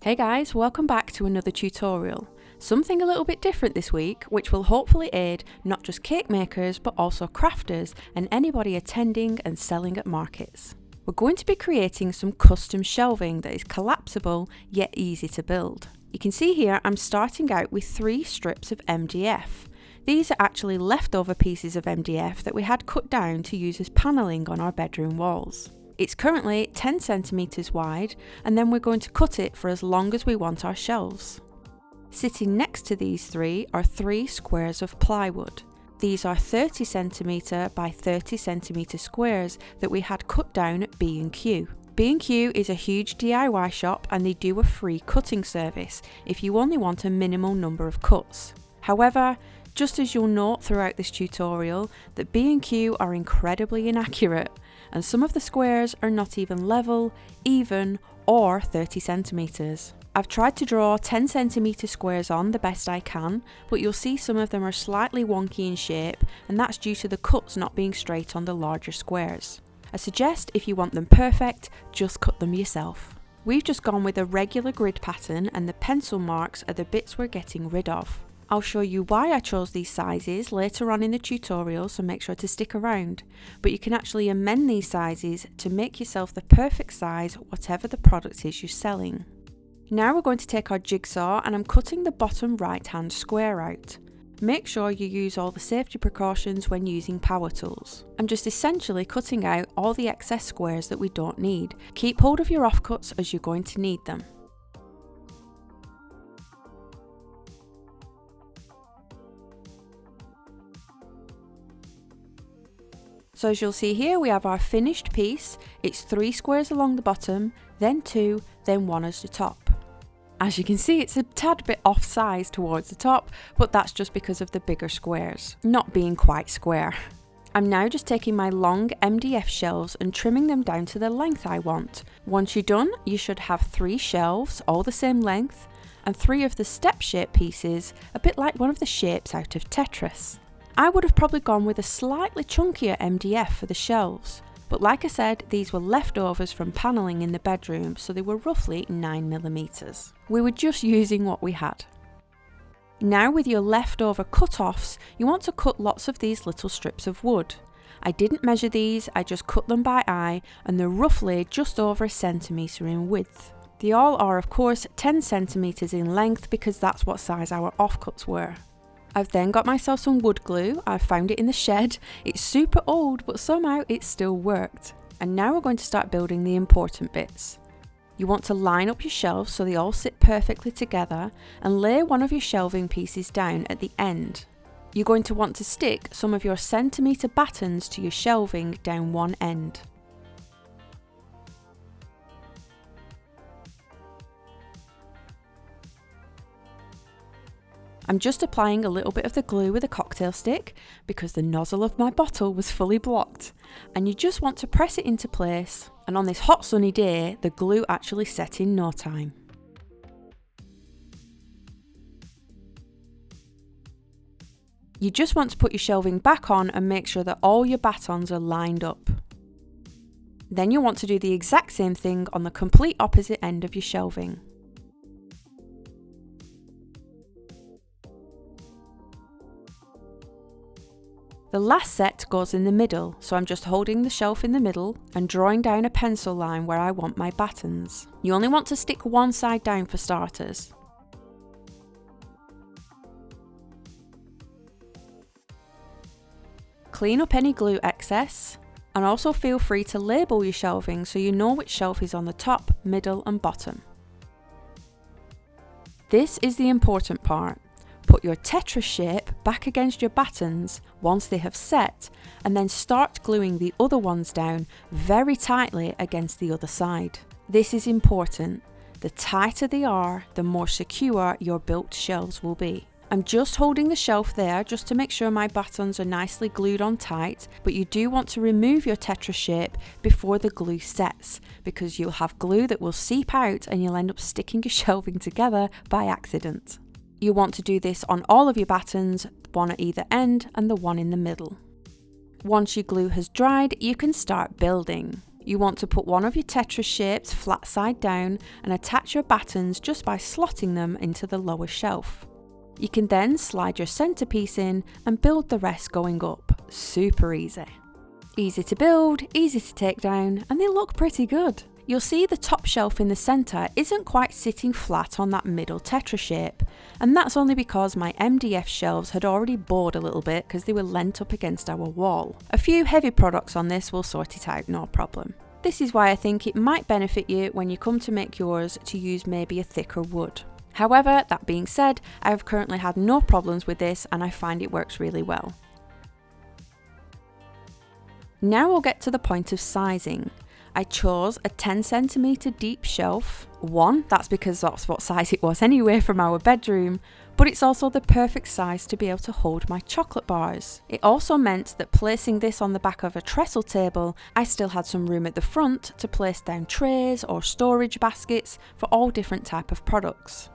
Hey guys, welcome back to another tutorial. Something a little bit different this week, which will hopefully aid not just cake makers but also crafters and anybody attending and selling at markets. We're going to be creating some custom shelving that is collapsible yet easy to build. You can see here I'm starting out with 3 strips of MDF. These are actually leftover pieces of MDF that we had cut down to use as panelling on our bedroom walls. It's currently 10 centimeters wide, and then we're going to cut it for as long as we want our shelves. Sitting next to these 3 are 3 squares of plywood. These are 30 centimeter by 30 centimeter squares that we had cut down at B&Q. B&Q is a huge DIY shop and they do a free cutting service if you only want a minimal number of cuts. However, just as you'll note throughout this tutorial, that B&Q are incredibly inaccurate, and some of the squares are not even level, even, or 30 centimeters. I've tried to draw 10 centimeter squares on the best I can, but you'll see some of them are slightly wonky in shape, and that's due to the cuts not being straight on the larger squares. I suggest if you want them perfect, just cut them yourself. We've just gone with a regular grid pattern, and the pencil marks are the bits we're getting rid of. I'll show you why I chose these sizes later on in the tutorial, so make sure to stick around. But you can actually amend these sizes to make yourself the perfect size, whatever the product is you're selling. Now we're going to take our jigsaw and I'm cutting the bottom right hand square out. Make sure you use all the safety precautions when using power tools. I'm just essentially cutting out all the excess squares that we don't need. Keep hold of your offcuts as you're going to need them. So as you'll see here, we have our finished piece. It's 3 squares along the bottom, then 2, then 1 as the top. As you can see, it's a tad bit off size towards the top, but that's just because of the bigger squares not being quite square. I'm now just taking my long MDF shelves and trimming them down to the length I want. Once you're done, you should have 3 shelves, all the same length, and 3 of the step shape pieces, a bit like one of the shapes out of Tetris. I would have probably gone with a slightly chunkier MDF for the shelves, but like I said, these were leftovers from panelling in the bedroom, so they were roughly 9mm. We were just using what we had. Now with your leftover cut-offs, you want to cut lots of these little strips of wood. I didn't measure these, I just cut them by eye, and they're roughly just over a centimetre in width. They all are of course 10 centimetres in length because that's what size our offcuts were. I've then got myself some wood glue. I found it in the shed. It's super old, but somehow it still worked. And now we're going to start building the important bits. You want to line up your shelves so they all sit perfectly together and lay one of your shelving pieces down at the end. You're going to want to stick some of your centimetre battens to your shelving down one end. I'm just applying a little bit of the glue with a cocktail stick because the nozzle of my bottle was fully blocked, and you just want to press it into place, and on this hot sunny day the glue actually set in no time. You just want to put your shelving back on and make sure that all your battens are lined up. Then you'll want to do the exact same thing on the complete opposite end of your shelving. The last set goes in the middle, so I'm just holding the shelf in the middle and drawing down a pencil line where I want my battens. You only want to stick one side down for starters. Clean up any glue excess, and also feel free to label your shelving so you know which shelf is on the top, middle and bottom. This is the important part. Put your Tetris shape back against your battens once they have set, and then start gluing the other ones down very tightly against the other side. This is important. The tighter they are, the more secure your built shelves will be. I'm just holding the shelf there just to make sure my battens are nicely glued on tight, but you do want to remove your Tetris shape before the glue sets, because you'll have glue that will seep out and you'll end up sticking your shelving together by accident. You want to do this on all of your battens, one at either end and the one in the middle. Once your glue has dried, you can start building. You want to put one of your Tetris shapes flat side down and attach your battens just by slotting them into the lower shelf. You can then slide your centerpiece in and build the rest going up. Super easy. Easy to build, easy to take down, and they look pretty good. You'll see the top shelf in the centre isn't quite sitting flat on that middle Tetris shape, and that's only because my MDF shelves had already bored a little bit because they were leant up against our wall. A few heavy products on this will sort it out, no problem. This is why I think it might benefit you when you come to make yours to use maybe a thicker wood. However, that being said, I have currently had no problems with this and I find it works really well. Now we'll get to the point of sizing. I chose a 10cm deep shelf. That's because that's what size it was anyway from our bedroom, but it's also the perfect size to be able to hold my chocolate bars. It also meant that placing this on the back of a trestle table, I still had some room at the front to place down trays or storage baskets for all different type of products.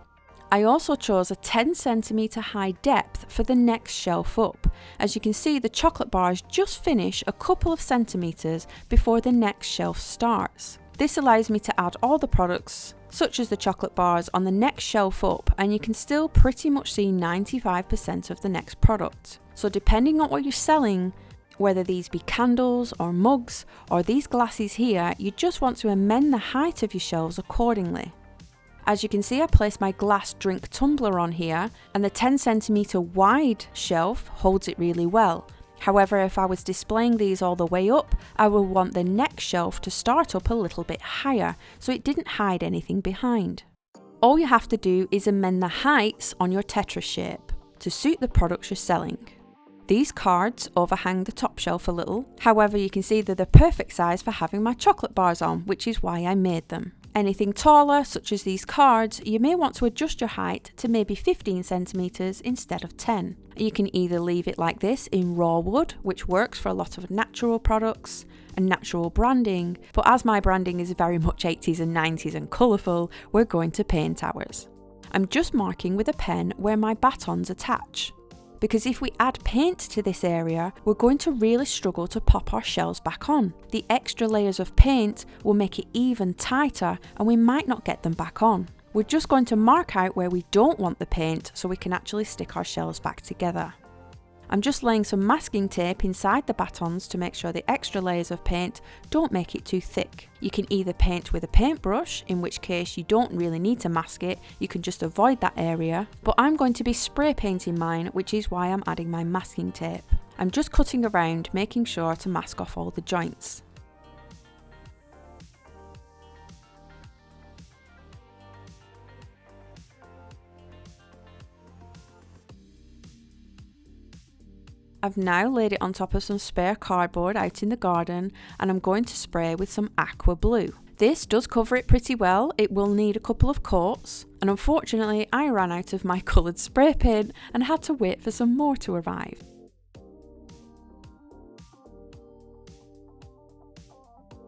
I also chose a 10cm high depth for the next shelf up. As you can see, the chocolate bars just finish a couple of centimetres before the next shelf starts. This allows me to add all the products, such as the chocolate bars, on the next shelf up, and you can still pretty much see 95% of the next product. So depending on what you're selling, whether these be candles or mugs or these glasses here, you just want to amend the height of your shelves accordingly. As you can see, I placed my glass drink tumbler on here, and the 10cm wide shelf holds it really well. However, if I was displaying these all the way up, I would want the next shelf to start up a little bit higher, so it didn't hide anything behind. All you have to do is amend the heights on your Tetris shape to suit the products you're selling. These cards overhang the top shelf a little, however you can see they're the perfect size for having my chocolate bars on, which is why I made them. Anything taller, such as these cards, you may want to adjust your height to maybe 15cm instead of 10. You can either leave it like this in raw wood, which works for a lot of natural products and natural branding, but as my branding is very much 80s and 90s and colourful, we're going to paint ours. I'm just marking with a pen where my batons attach, because if we add paint to this area, we're going to really struggle to pop our shelves back on. The extra layers of paint will make it even tighter and we might not get them back on. We're just going to mark out where we don't want the paint so we can actually stick our shelves back together. I'm just laying some masking tape inside the batons to make sure the extra layers of paint don't make it too thick. You can either paint with a paintbrush, in which case you don't really need to mask it, you can just avoid that area, but I'm going to be spray painting mine, which is why I'm adding my masking tape. I'm just cutting around, making sure to mask off all the joints. I've now laid it on top of some spare cardboard out in the garden, and I'm going to spray with some aqua blue. This does cover it pretty well. It will need a couple of coats, and unfortunately I ran out of my coloured spray paint and had to wait for some more to arrive.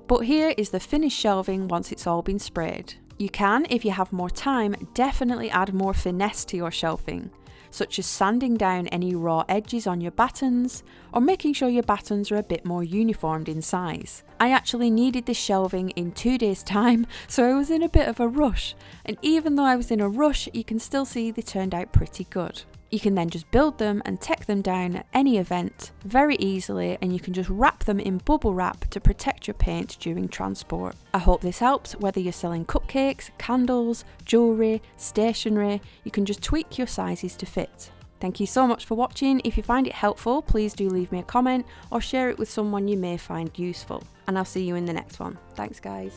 But here is the finished shelving once it's all been sprayed. You can, if you have more time, definitely add more finesse to your shelving, such as sanding down any raw edges on your battens, or making sure your battens are a bit more uniformed in size. I actually needed this shelving in 2 days' time, so I was in a bit of a rush, and even though I was in a rush, you can still see they turned out pretty good. You can then just build them and take them down at any event very easily, and you can just wrap them in bubble wrap to protect your paint during transport. I hope this helps. Whether you're selling cupcakes, candles, jewellery, stationery, you can just tweak your sizes to fit. Thank you so much for watching. If you find it helpful, please do leave me a comment or share it with someone you may find useful. And I'll see you in the next one. Thanks guys.